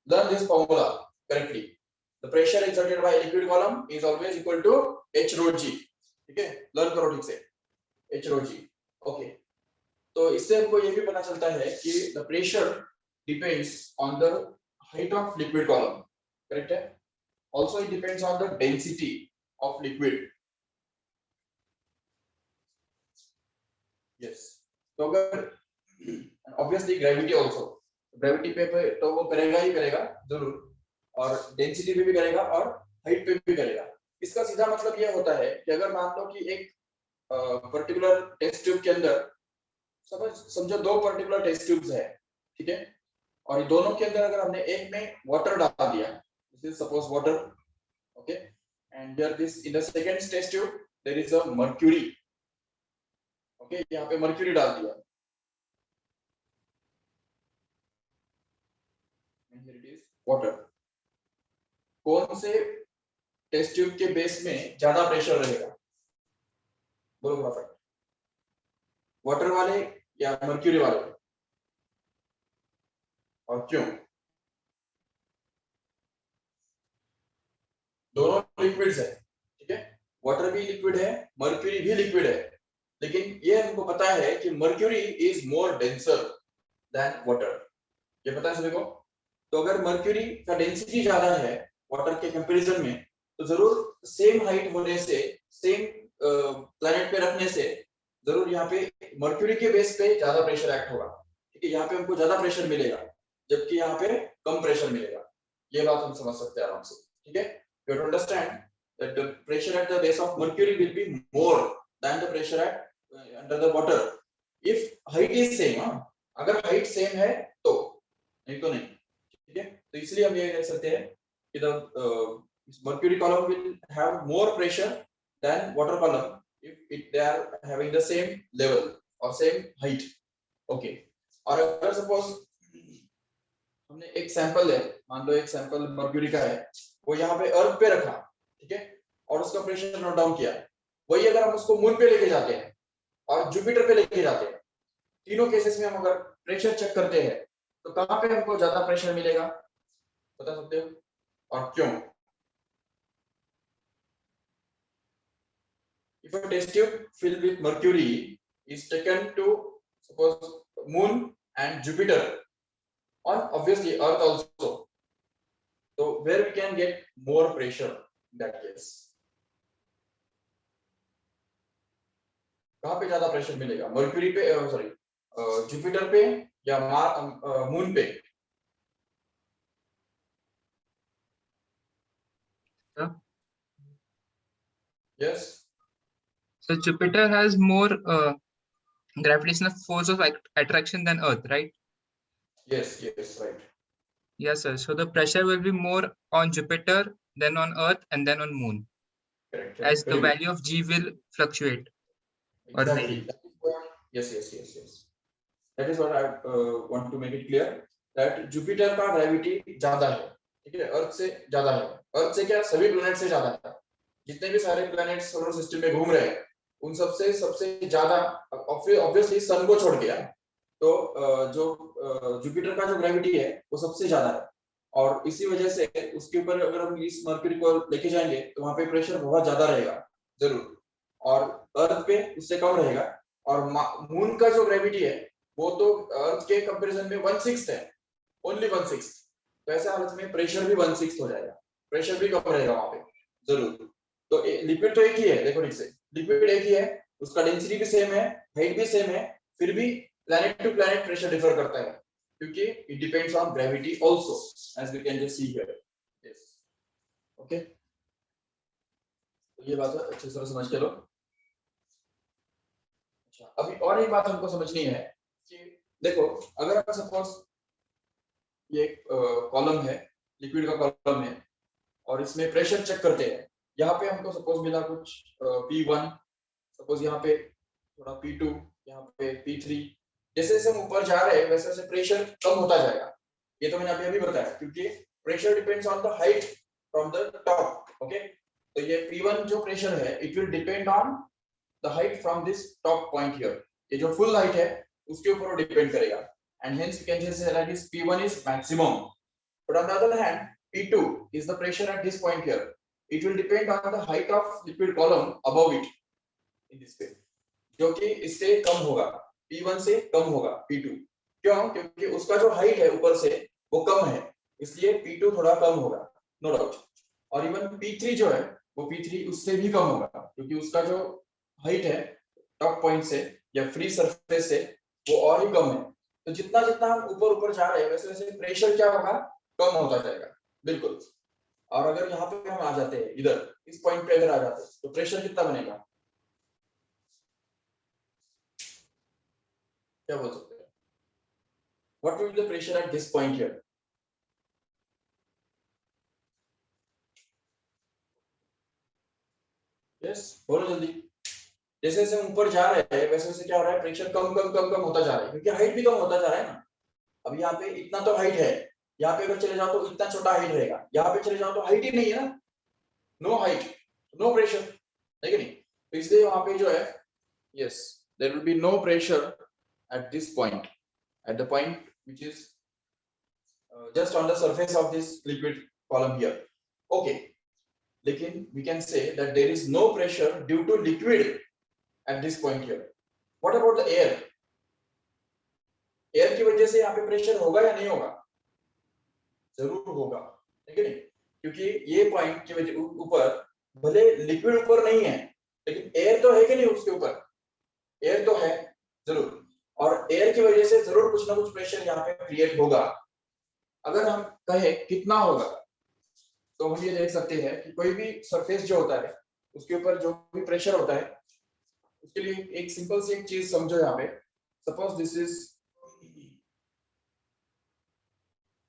Learn this formula correctly. The pressure exerted by a liquid column is always equal to H rho G. ठीक है, learn करो ठीक से, H rho G. Okay, तो इससे हमको ये भी पता चलता है कि the pressure depends on the height of liquid column. Correct है? Also it depends on the density of liquid. Yes. तो अगर obviously gravity also, gravity पे तो वो करेगा ही करेगा जरूर, और डेंसिटी पे भी करेगा और हाइट पे भी करेगा। इसका सीधा मतलब यह होता है कि अगर मान लो कि एक पर्टिकुलर टेस्ट ट्यूब के अंदर समझो दो पर्टिकुलर टेस्ट ट्यूब्स है, ठीक है, और दोनों के अंदर अगर हमने एक में वाटर डाल दिया, this is suppose water, okay, and here this in the second test tube there is a mercury, okay, यहाँ पे मर्क्यूरी डाल दिया, and here it is water. कौन से टेस्ट ट्यूब के बेस में ज्यादा प्रेशर रहेगा? बोलो फटाफट, वाटर वाले या मर्क्यूरी वाले? और क्यों? दोनों लिक्विड्स है, ठीक है, वाटर भी लिक्विड है, मर्क्यूरी भी लिक्विड है, लेकिन ये हमको पता है कि mercury is more denser then water, ये पता है सभी को। तो अगर मर्क्यूरी का डेंसिटी ज्यादा है वाटर के कंपैरिजन में, तो जरूर सेम हाइट होने से, सेम प्लैनेट पे रखने से जरूर यहाँ पे मर्क्यूरी के बेस पे ज्यादा प्रेशर एक्ट होगा, ठीक है, यहाँ पे हमको ज्यादा प्रेशर मिलेगा जबकि यहाँ पे कम प्रेशर मिलेगा। ये बात हम समझ सकते हैं आराम से, ठीक है। You have to understand that the pressure at the base of mercury will be more than the pressure at under the water if height is same, अगर height same है तो, नहीं तो नहीं, ठीक है। तो इसलिए हम ये कह सकते हैं कि the mercury column will have more pressure than water column if they are having the same level or same height, okay। और अगर सपोज हमने एक सैंपल है, मान लो एक सैंपल मर्क्यूरी का है, वो यहाँ पे अर्थ पे रखा, ठीक है, और उसका प्रेशर नोट डाउन किया, वही अगर हम उसको मून पे लेके जाते हैं और जुपिटर पे लेके जाते हैं, तीनों केसेस में हम अगर प्रेशर चेक करते हैं तो कहाँ पे हमको ज्यादा प्रेशर मिलेगा, बता सकते हो, और क्यों? If a test tube filled with mercury is taken to suppose moon and Jupiter, or obviously earth also, so where we can get more pressure in that case? कहाँ पे ज्यादा प्रेशर मिलेगा, मर्क्यूरी पे, सॉरी जुपिटर पे या moon पे? Yes. So Jupiter has more gravitational force of attraction than Earth, right? Yes, yes, right. Yes, sir. So the pressure will be more on Jupiter than on Earth and then on Moon, Correct. as the value of G will fluctuate. Exactly. Yes, yes, yes, yes. That is what I want to make it clear that Jupiter का gravity ज्यादा है, ठीक है, अर्थ से ज्यादा है। अर्थ से क्या, सभी प्लैनेट से ज्यादा है। जितने भी सारे प्लैनेट सोलर सिस्टम में घूम रहे हैं उन सबसे ज्यादा ऑब्वियसली सन को छोड़ के, तो जो जुपिटर का जो ग्रेविटी है वो सबसे ज्यादा है, और इसी वजह से उसके ऊपर अगर हम इस मर्क्यूरी को लेके जाएंगे तो वहां पे प्रेशर बहुत ज्यादा रहेगा जरूर, और अर्थ पे उससे कम रहेगा, और मून का जो ग्रेविटी है वो तो अर्थ के कंपैरिजन में 1/6 है, ओनली 1/6, तो ऐसे हालत में प्रेशर भी 1/6 हो जाएगा, प्रेशर भी कम रहेगा वहां पे जरूर। तो लिक्विड तो एक ही है, देखो ठीक से, लिक्विड एक ही है, उसका डेंसिटी भी सेम है, हाइट भी सेम है, फिर भी planet to planet pressure differ करता है क्योंकि it depends on gravity also, as we can just see here. Yes. Okay, तो ये बात अच्छे से समझ के लो। अच्छा, अभी और एक बात हमको समझनी है कि देखो, अगर आप सपोज ये कॉलम है, लिक्विड का कॉलम है, और इसमें प्रेशर चेक करते हैं। यहाँ पे हमको सपोज मिला कुछ P1, सपोज यहाँ पे थोड़ा P2, यहाँ पे P3। जैसे जैसे हम ऊपर जा रहे हैं वैसे वैसे प्रेशर कम होता जाएगा। ये तो मैंने अभी अभी बताया, क्योंकि pressure depends on the height from the top. Okay, तो ये P1 जो प्रेशर है, it will depend on the height from this top point here. ये जो फुल हाइट है उसके ऊपर वो डिपेंड करेगा, and hence we can just say that is P1 is maximum, but on the other hand P2 is the pressure at this point here. It will depend on the height of liquid column above it in this way, जो कि इससे कम होगा, P1 से कम होगा P2। क्यों? क्योंकि उसका जो हाइट है ऊपर से वो कम है, इसलिए P2 थोड़ा कम होगा, नो डाउट। और इवन P3 जो है वो P3 उससे भी कम होगा, क्योंकि उसका जो हाइट है टॉप पॉइंट से या फ्री सरफेस से वो और ही कम है। तो जितना जितना हम ऊपर ऊपर जा रहे हैं वैसे वैसे प्रेशर क्या होगा, कम होता जाएगा। बिल्कुल। और अगर यहाँ पे हम आ जाते हैं, इधर इस पॉइंट पे अगर आ जाते हैं, तो प्रेशर कितना बनेगा, क्या बोल सकते हैं? What will be the pressure at this point here? Yes, बोलो जल्दी। जैसे जैसे हम ऊपर जा रहे हैं वैसे वैसे क्या हो रहा है, प्रेशर कम कम कम कम होता जा रहा है, क्योंकि हाइट भी कम होता जा रहा है ना। अब यहाँ पे इतना तो हाइट है, यहाँ पे अगर चले जाओ तो इतना छोटा हाइट रहेगा, यहाँ पे चले जाओ तो हाइट ही नहीं है ना, नो हाइट नो प्रेशर, है कि नहीं? तो इसलिए वहां पे जो है, yes, there will be no pressure at this point, at the point which is just on the surface of this liquid column here. Okay, lekin we can say that there is no pressure due to liquid at this point here. What about the air? Air की वजह से यहाँ पे pressure होगा या नहीं होगा? जरूर होगा, है कि नहीं? क्योंकि ये पॉइंट की वजह ऊपर भले लिक्विड ऊपर नहीं है, लेकिन एयर तो है कि नहीं उसके ऊपर? एयर तो है जरूर, और एयर की वजह से जरूर कुछ ना कुछ प्रेशर यहाँ पे क्रिएट होगा। अगर हम कहें कितना होगा, तो हम ये देख सकते हैं कि कोई भी सरफेस जो होता है उसके ऊपर जो भी प्रेशर होता है, उसके लिए एक सिंपल सी एक चीज समझो। यहाँ पे सपोज दिस इज,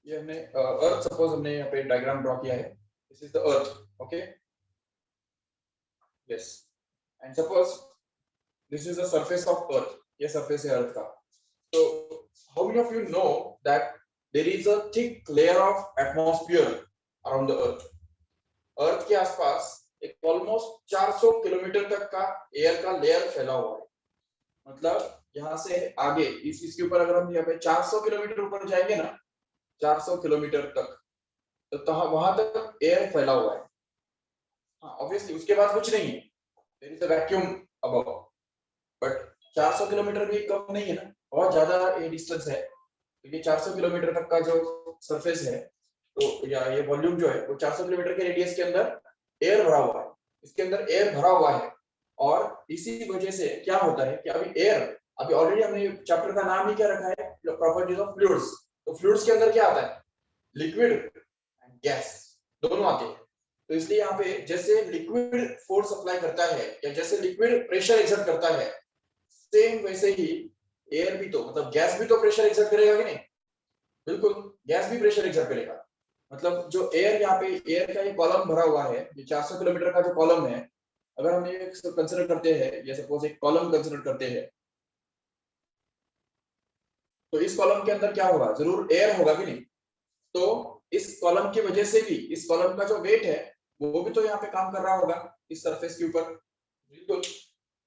ये हमने अर्थ, सपोज हमने यहाँ पे डायग्राम ड्रॉ किया है, this is the earth. Okay, yes, and suppose this is the surface of earth, ये सरफेस है अर्थ का। तो how many of you know that there is a thick layer of atmosphere around the earth? अर्थ के आसपास एक almost 400 kilometre तक का air का लेयर फैला हुआ है। मतलब यहाँ से आगे इसके ऊपर अगर हम यहाँ पे 400 किलोमीटर ऊपर जाएंगे ना, 400 किलोमीटर तक, तो वहां तक एयर फैला हुआ है। हाँ, ऑब्वियसली उसके बाद कुछ नहीं है, there is a vacuum above, but 400 kilometre भी कम नहीं है ना, बहुत ज्यादा ये डिस्टेंस है। क्योंकि 400 किलोमीटर तक का जो सरफेस है, तो या ये वॉल्यूम जो है वो 400 किलोमीटर के रेडियस के अंदर एयर भरा हुआ है, इसके अंदर एयर भरा हुआ है। और इसी वजह से क्या होता है कि अभी एयर, अभी ऑलरेडी हमने चैप्टर का नाम ही क्या रखा है, प्रॉपर्टीज ऑफ फ्लूइड्स। तो फ्लूइड्स के अंदर क्या आता है, लिक्विड एंड गैस दोनों आते हैं। तो इसलिए यहाँ पे जैसे लिक्विड फोर्स अप्लाई करता है या जैसे लिक्विड प्रेशर एक्सर्ट करता है, सेम वैसे ही एयर भी तो, मतलब गैस भी तो प्रेशर एक्सर्ट करेगा कि नहीं? बिल्कुल, गैस भी प्रेशर एक्सर्ट करेगा। मतलब जो एयर, यहाँ पे एयर का ये कॉलम भरा हुआ है, ये 400 किलोमीटर का जो कॉलम है, अगर हम ये कंसीडर करते हैं, या सपोज एक कॉलम कंसीडर करते हैं, तो इस कॉलम के अंदर क्या होगा, जरूर एयर होगा कि नहीं? तो इस कॉलम की वजह से भी इस कॉलम का जो वेट है वो भी तो यहाँ पे काम कर रहा होगा इस सरफेस के ऊपर। बिल्कुल,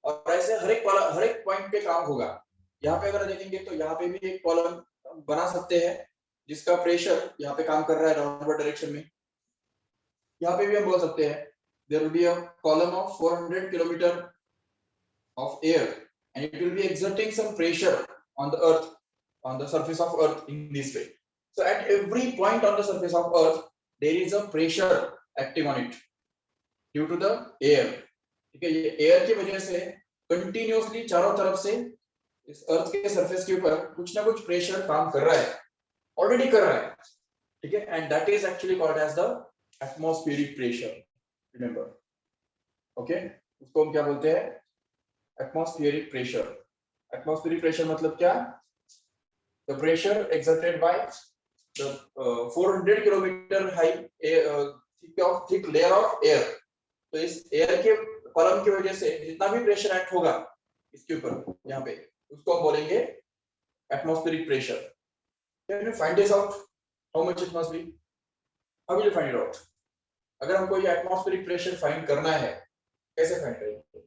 और ऐसे हर एक पॉइंट पे काम होगा। यहाँ पे अगर देखेंगे तो यहाँ पे भी एक कॉलम बना सकते हैं जिसका प्रेशर यहाँ पे काम कर रहा है डाउनवर्ड डायरेक्शन में। यहाँ पे भी हम बोल सकते हैं there will be a column of 400 kilometer of air and it will be exerting some pressure on the earth, on the surface of earth in this way. So at every point on the surface of earth there is a pressure acting on it due to the air. ठीक है, ये air की वजह से continuously चारों तरफ से इस अर्थ के सरफेस के ऊपर कुछ ना कुछ प्रेशर काम कर रहा है, ऑलरेडी कर रहा है। ठीक है, and that is actually called as the atmospheric pressure, remember, okay, उसको हम क्या बोलते हैं, एटमॉस्फेरिक प्रेशर। एटमॉस्फेरिक प्रेशर मतलब क्या, the pressure exerted by the 400 kilometre high thick layer of air. तो इस एयर के कॉलम की वजह से जितना भी प्रेशर एक्ट होगा इसके ऊपर यहाँ पे, उसको हम बोलेंगे atmospheric pressure. Can you find this out, how much it must be, how will you find it out? अगर हमको ये एटमॉस्फेरिक प्रेशर फाइंड करना है, कैसे फाइंड करेंगे?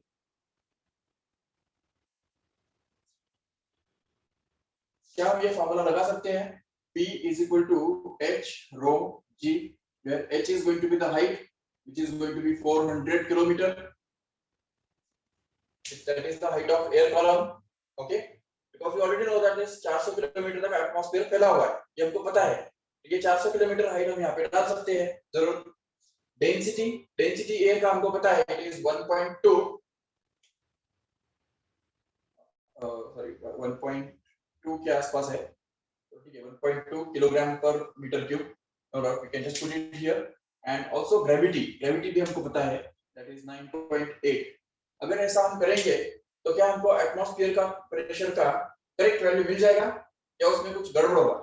क्या हम ये फॉर्मूला लगा सकते हैं, P is equal to H rho G, where H is going to be the height, which is going to be 400 kilometer. That is the height of air column, okay? Because we already know that this 400 kilometre तक atmosphere फैला हुआ है, ये हमको पता है। ये 400 kilometre height हम यहाँ पे डाल सकते हैं जरूर। डेंसिटी एयर का हमको पता है, it is 1.2 सॉरी 1.2 के आसपास है, तो ठीक है 1.2 kilogram per metre cube. We can just put it here. And also gravity भी हमको पता है, दैट इज 9.8। अगर ऐसा हम करेंगे तो क्या हमको एटमॉस्फेयर का प्रेशर का करेक्ट वैल्यू मिल जाएगा या उसमें कुछ गड़बड़ होगा?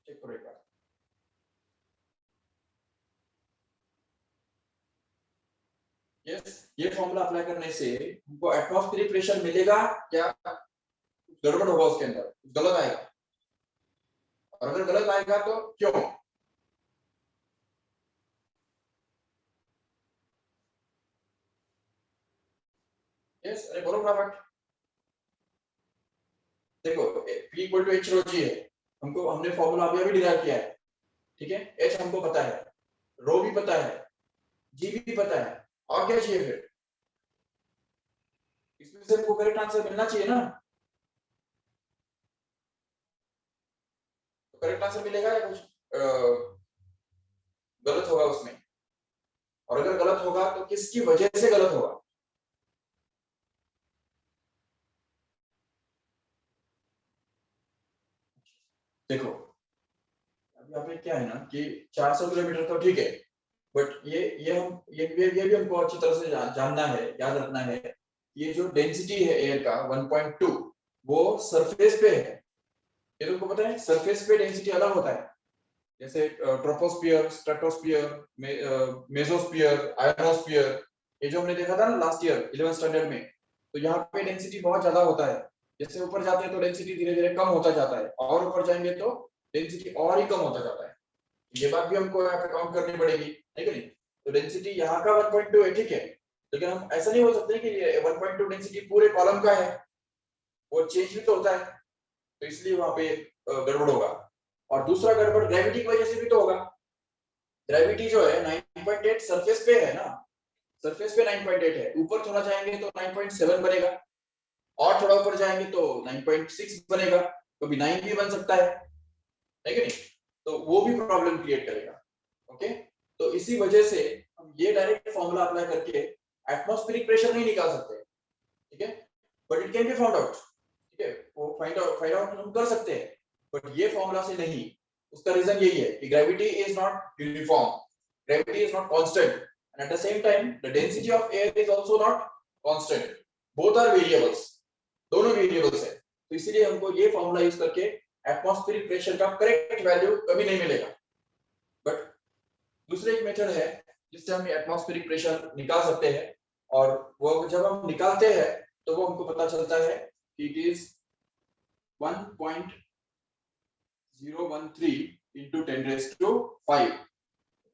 चेक करो एक बार। यस, ये फॉर्मूला अप्लाई करने से हमको एटमॉस्फेरिक प्रेशर मिलेगा या गड़बड़ होगा, उसके अंदर गलत आएगा? और अगर गलत आएगा तो क्यों? यस, अरे बोलो फटाफट। देखो P equal to H rho G है, हमने फॉर्मूला अभी डिराइव किया है, ठीक है? H हमको पता है, रो भी पता है, G भी पता है, और क्या चाहिए फिर? इसमें से हमको करेक्ट आंसर मिलना चाहिए ना। तो करेक्ट आंसर मिलेगा या कुछ गलत होगा उसमें? और अगर गलत होगा तो किसकी वजह से गलत होगा? देखो अब यहाँ पे क्या है ना कि 400 किलोमीटर तो ठीक है, बट ये भी हमको अच्छी तरह से जानना है, याद रखना है। ये जो डेंसिटी है एयर का 1.2, वो सरफेस पे है, ये तुमको पता है। सरफेस पे डेंसिटी अलग होता है, जैसे ट्रोपोस्फियर, स्ट्रेटोस्फियर, मेसोस्फियर, आयोनोस्फियर, ये जो हमने देखा था ना लास्ट ईयर 11th स्टैंडर्ड में। तो यहाँ पे डेंसिटी बहुत ज्यादा होता है, जैसे ऊपर जाते हैं तो डेंसिटी धीरे धीरे कम होता जाता है, और ऊपर जाएंगे तो डेंसिटी और ही कम होता जाता है। ये बात भी हमको यहाँ पे काउंट करनी पड़ेगी, है कि नहीं? तो डेंसिटी यहाँ का 1.2 है, ठीक है, लेकिन हम ऐसा नहीं हो सकते कि 1.2 डेंसिटी पूरे कॉलम का है, वो चेंज भी तो होता है, तो इसलिए वहां पे गड़बड़ होगा। और दूसरा गड़बड़ ग्रेविटी की वजह से भी तो होगा। ग्रेविटी जो है 9.8 सरफेस पे है ना, सरफेस पे 9.8 है, ऊपर थोड़ा जाएंगे तो 9.7 बनेगा, और थोड़ा ऊपर जाएंगे तो 9.6 बनेगा, कभी 9 भी बन सकता है कि नहीं? तो वो भी प्रॉब्लम क्रिएट करेगा, ओके? तो इसी वजह से हम ये डायरेक्ट फॉर्मूला अप्लाई करके एटमॉस्फेरिक प्रेशर नहीं निकाल सकते, ठीक है? But it can be found out, ठीक है, वो फाइंड आउट हम कर सकते हैं, बट ये फॉर्मूला से नहीं। उसका रीजन यही है कि gravity is not uniform, gravity is not constant, and at the same time the density of air is also not constant, both are variables, दोनों वेरिएबल्स है। तो इसीलिए हमको ये फॉर्मूला यूज करके एटमॉस्फेरिक प्रेशर का करेक्ट वैल्यू कभी नहीं मिलेगा। बट दूसरे एक मेथड है जिससे हम एटमॉस्फेरिक प्रेशर निकाल सकते हैं, और वो जब हम निकालते हैं तो वो हमको पता चलता है कि it is 1.013 into 10 raised to 5.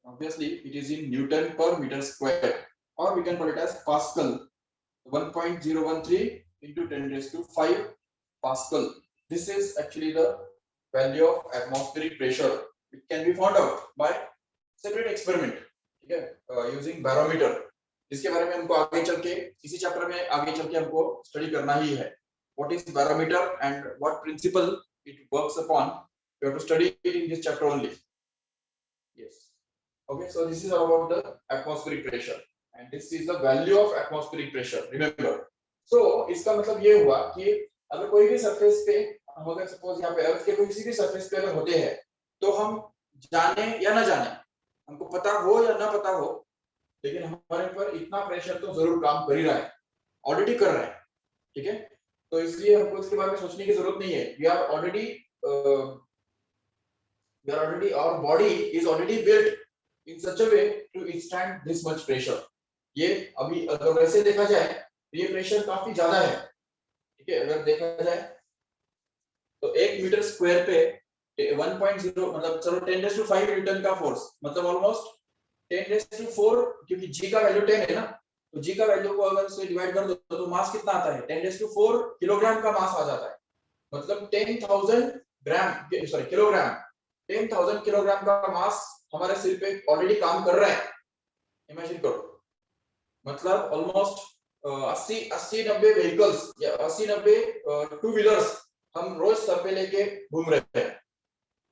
Obviously it is in Newton per meter square, or we can call it as Pascal. 1.013 into 10 raised to 5 Pascal. This is actually the value of atmospheric pressure. It can be found out by separate experiment, ठीक है, using barometer, जिसके बारे में हमको आगे चल के इसी चैप्टर में आगे चल के हमको स्टडी करना ही है। What is barometer and what principle it works upon? We have to study it in this chapter only. Yes. Okay, so this is all about the atmospheric pressure, and this is the value of atmospheric pressure. Remember. So इसका मतलब ये हुआ कि अगर कोई भी surface पे, हम अगर सपोज यहाँ पे अर्थ के किसी भी सरफेस पे अगर होते हैं, तो हम जाने या ना जाने, हमको पता हो या ना पता हो, लेकिन हमारे ऊपर इतना प्रेशर तो जरूर काम कर ही रहा है, ऑलरेडी कर रहा है, ठीक है। तो इसलिए हमको इसके बारे में सोचने की जरूरत नहीं है। We are already our body is already built in such a way to withstand this much pressure. ये अभी अगर वैसे देखा जाए तो ये प्रेशर काफी ज्यादा है, ठीक है। अगर देखा जाए तो 1 मीटर स्क्वायर पे 1.0 मतलब चलो 10⁵ न्यूटन का फोर्स, मतलब ऑलमोस्ट 10⁴, क्योंकि जी का वैल्यू 10 है ना, तो जी का वैल्यू को अगर से डिवाइड कर दो तो मास कितना आता है, 10⁴ किलोग्राम का मास आ जाता है। मतलब 10,000 ग्राम, सॉरी किलोग्राम, 10,000 किलोग्राम का मास हमारे सिर पे ऑलरेडी काम कर रहा है। इमेजिन करो, मतलब ऑलमोस्ट 80-90 व्हीकल्स या 80-90 टू व्हीलर्स हम रोज सर पे लेके घूम रहे हैं।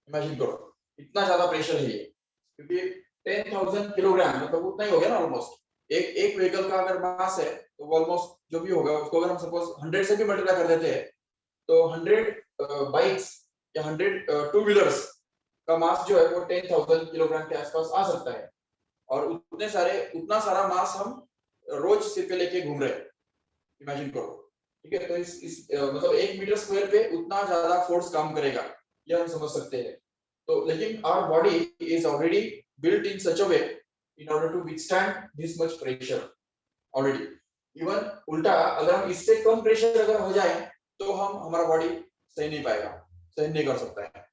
इमेजिन करो, इतना ज्यादा प्रेशर है ये, क्योंकि 10,000 किलोग्राम मतलब उतना ही हो गया ना ऑलमोस्ट। एक व्हीकल का अगर मास है तो वो ऑलमोस्ट जो भी होगा उसको अगर हम सपोज 100 से भी मल्टीप्लाई कर देते हैं तो 100 बाइक्स या 100 टू व्हीलर्स का मास जो है वो 10,000 किलोग्राम के आसपास आ सकता है। और उतना सारा मास हम रोज सिर पे लेके घूम रहे हैं। इमेजिन करो, ठीक है। तो मतलब 1 मीटर स्क्वायर पे उतना ज्यादा फोर्स काम करेगा, ये हम समझ सकते हैं। तो लेकिन our body is already built in such a way in order to withstand this much pressure already. Even उल्टा अगर हम इससे कम प्रेशर अगर हो जाए तो हमारा बॉडी सही नहीं पाएगा, सहन नहीं कर सकता है।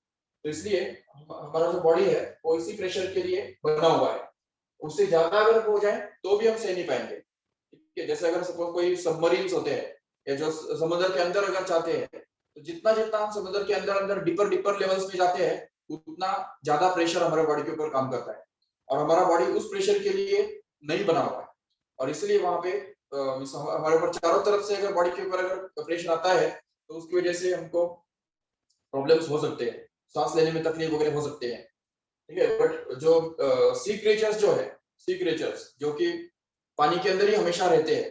तो इसलिए हमारा जो बॉडी है वो इसी प्रेशर के लिए बना हुआ है। उससे ज्यादा अगर हो जाए तो भी हम सह नहीं पाएंगे, ठीक है। जैसे अगर सपोज कोई सबमरीन्स होते हैं या जो समुद्र के अंदर अगर जाते हैं तो जितना जितना हम समुद्र के अंदर अंदर डीपर लेवल्स में जाते हैं उतना ज्यादा प्रेशर हमारे बॉडी के ऊपर काम करता है, और हमारा बॉडी उस प्रेशर के लिए नहीं बना हुआ है। और इसलिए वहां पे हमारे ऊपर चारों तरफ से अगर बॉडी के ऊपर अगर प्रेशर आता है तो उसकी वजह से हमको प्रॉब्लम्स हो सकते हैं, सांस लेने में तकलीफ वगैरह हो सकते हैं, ठीक है। बट जो सी क्रिएचर्स जो है, सी क्रिएचर्स जो कि पानी के अंदर ही हमेशा रहते हैं,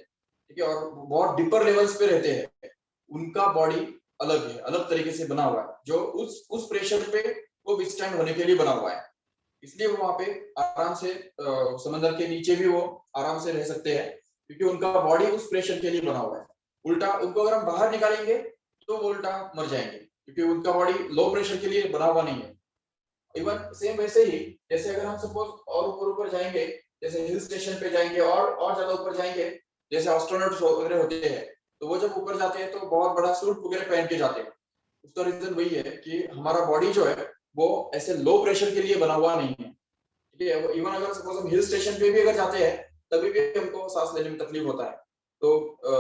ठीक है, और बहुत डीपर लेवल्स पे रहते हैं, उनका बॉडी अलग है, अलग तरीके से बना हुआ है, जो उस प्रेशर पे वो विथस्टैंड होने के लिए बना हुआ है। इसलिए वो वहां पे आराम से समंदर के नीचे भी वो आराम से रह सकते हैं, क्योंकि उनका बॉडी उस प्रेशर के लिए बना हुआ है। उल्टा उनको अगर हम बाहर निकालेंगे तो वो उल्टा मर जाएंगे, क्योंकि उनका बॉडी लो प्रेशर के लिए बना हुआ नहीं है। इवन सेम वैसे ही जैसे अगर हम सपोज और ऊपर जाएंगे, जैसे हिल स्टेशन पे जाएंगे और ज्यादा ऊपर जाएंगे, जैसे एस्ट्रोनॉट्स वगैरह होते हैं, तो वो जब ऊपर जाते हैं तो बहुत बड़ा सूट वगैरह पहन के जाते हैं। उसका रीजन वही है कि हमारा बॉडी जो है वो ऐसे लो प्रेशर के लिए बना हुआ नहीं है, ठीक है। इवन अगर सपोज हम हिल स्टेशन पे भी अगर जाते हैं तभी भी हमको सांस लेने में तकलीफ होता है। तो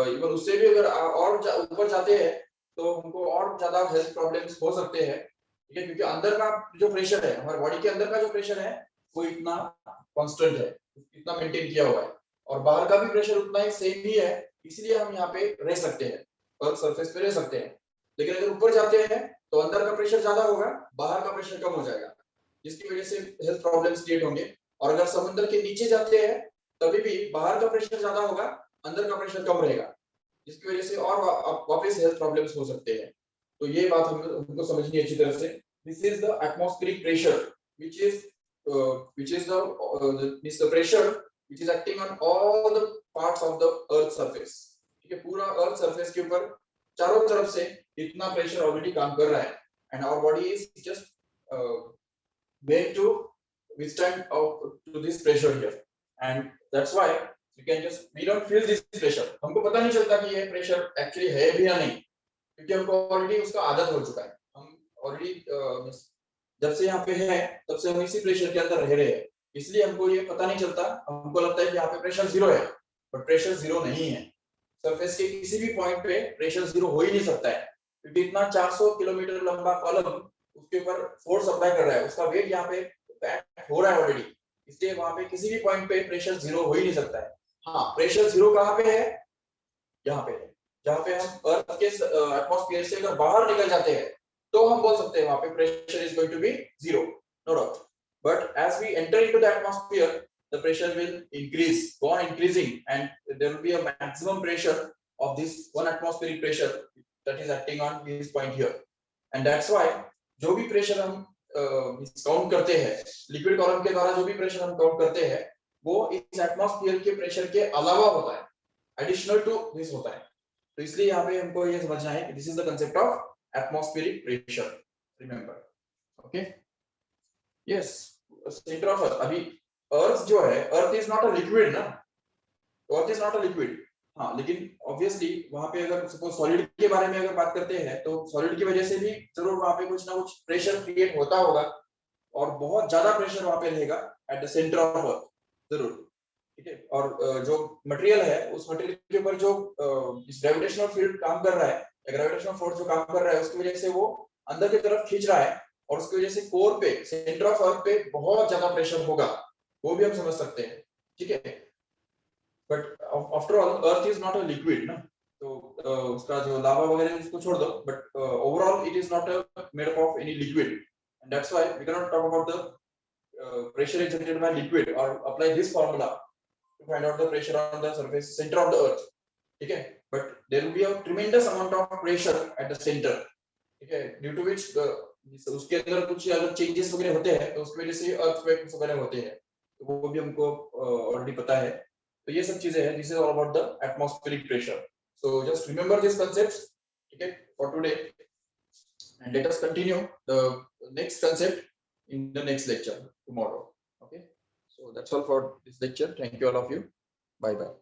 इवन उससे भी अगर और ऊपर जाते हैं तो हमको और ज्यादा हेल्थ प्रॉब्लम्स हो सकते हैं, ठीक है, क्योंकि अंदर का जो प्रेशर है, हमारे बॉडी के अंदर का जो प्रेशर है वो इतना कांस्टेंट है, इतना मेंटेन किया हुआ है, और बाहर का भी प्रेशर उतना ही सेम ही है। इसलिए हम यहाँ पे रह सकते हैं और सरफेस पे रह सकते हैं। लेकिन अगर ऊपर जाते हैं तो अंदर का प्रेशर ज्यादा होगा, बाहर का प्रेशर कम हो जाएगा, जिसकी वजह से हेल्थ प्रॉब्लम्स क्रिएट होंगे। और अगर समुद्र के नीचे जाते हैं तभी भी बाहर का प्रेशर ज्यादा होगा, अंदर का प्रेशर कम रहेगा, जिसकी वजह से और वापस हेल्थ प्रॉब्लम्स हो सकते हैं। तो ये बात हमको समझनी है अच्छी तरह से। This is the atmospheric pressure, which is the pressure which is acting on all the parts of the earth surface, ठीक है। पूरा अर्थ सरफेस के ऊपर चारों तरफ से इतना प्रेशर ऑलरेडी काम कर रहा है, and our body is just made to withstand to this pressure here, and that's why we don't feel this pressure. हमको पता नहीं चलता कि ये प्रेशर एक्चुअली है भी या नहीं, क्योंकि हमको ऑलरेडी उसका आदत हो चुका है। हम ऑलरेडी जब से यहाँ पे है तब से हम इसी प्रेशर के अंदर रह रहे हैं, इसलिए हमको ये पता नहीं चलता। हमको लगता है कि यहाँ पे प्रेशर जीरो है, बट प्रेशर जीरो नहीं है। सरफेस के किसी भी पॉइंट पे प्रेशर जीरो हो ही नहीं सकता है, क्योंकि इतना 400 किलोमीटर लंबा कॉलम उसके ऊपर फोर्स अप्लाई कर रहा है, उसका वेट यहाँ पे एक्ट हो रहा है ऑलरेडी, इसलिए वहां पे किसी भी पॉइंट पे प्रेशर जीरो हो ही नहीं सकता है। हाँ, प्रेशर जीरो कहाँ पे है, यहाँ पे है, जहाँ पे हम अर्थ के एटमॉस्फेयर से अगर बाहर निकल जाते हैं तो हम बोल सकते हैं वहां पे pressure is going to be zero, no doubt. But as we enter into the atmosphere the pressure will increase, go on increasing, and there will be a maximum pressure of this one atmospheric pressure that is acting on this point here, and that's why जो भी pressure हम count करते हैं, liquid column के द्वारा जो भी pressure हम काउंट करते हैं वो इस एटमॉस्फेयर के प्रेशर के अलावा होता है, एडिशनल टू दिस होता है। तो इसलिए यहाँ पे हमको ये समझना है कि this is the concept of atmospheric pressure, remember. Okay, yes, centre of Earth. अभी अर्थ जो है, Earth is not a liquid ना, Earth is not a liquid. हाँ, लेकिन ऑब्वियसली वहां पे अगर सपोज सॉलिड के बारे में अगर बात करते हैं तो सॉलिड की वजह से भी जरूर वहां पे कुछ ना कुछ प्रेशर क्रिएट होता होगा, और बहुत ज्यादा प्रेशर वहां पे रहेगा एट द सेंटर ऑफ अर्थ, जरूर। ठीक है, और जो मटेरियल है उस मटेरियल के ऊपर जो इस ग्रेविटेशनल फील्ड काम कर रहा है, ग्रेविटेशनल फोर्स जो काम कर रहा है उसकी वजह से वो अंदर की तरफ खींच रहा है, और उसकी वजह से कोर पे, सेंटर ऑफ अर्थ पे बहुत ज्यादा प्रेशर होगा, वो भी हम समझ सकते हैं। ठीक है, but after all Earth is not a liquid ना, तो उसका जो लावा वगैरह उसको छोड़ दो, but overall it is not made up of any liquid, and that's why we can not talk about the pressure is generated by liquid or apply this formula to find out the pressure on the surface center of the earth. ठीक है, but there will be a tremendous amount of pressure at the center, ठीक है, due to which उसके अंदर कुछ अगर changes वगैरह होते हैं तो उसकी वजह से अर्थक्वेक्स वगैरह होते हैं, तो वो भी हमको ऑलरेडी पता है। तो ये सब चीजें हैं, this is all about the atmospheric pressure. So just remember this concepts, ठीक है, for today, and let us continue the next concept in the next lecture tomorrow. Okay, so that's all for this lecture. Thank you all of you. Bye bye.